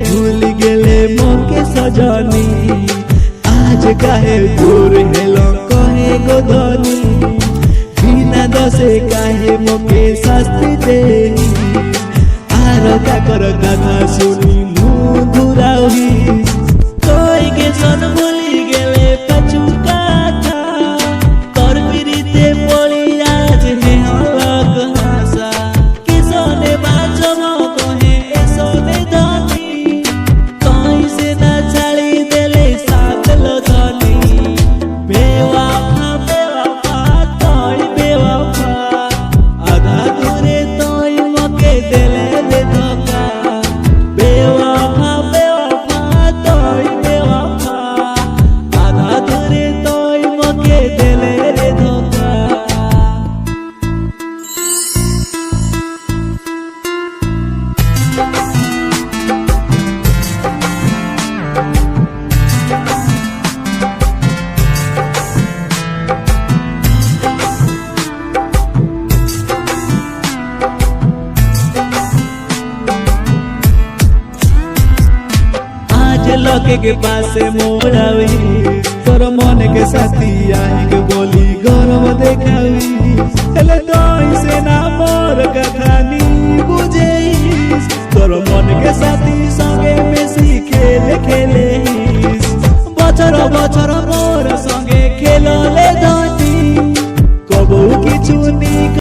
भूल गेले मोके सजनी आज काहे दूर हेलो कहे गोदनी बिना दसे काहे मोके शास्ति दे आर काकर कथा सुनी मुँह घुराही कोई के सन भूली गेले पछु काथा तोर पीड़िते पड़ी आज है अलग हासा किसने बाजम कहे एसने धनी कहीं से ना छाड़ी देले साथ लो धनी बेवफा बेवफा तोई बेवफा आधा दूरे तोई मके देले रे धोखा बेवफा बेवफा तोई बेवफा आधा दूरे तोई मके देले रे धोखा। आज लगे के पास मोड़ावी तोर मन के साथी आई के बोली गौरव देखावी हेले तोई से ना मोर कहानी बुझे तोर मन के साथी संगे में खेले खेले बचर बचर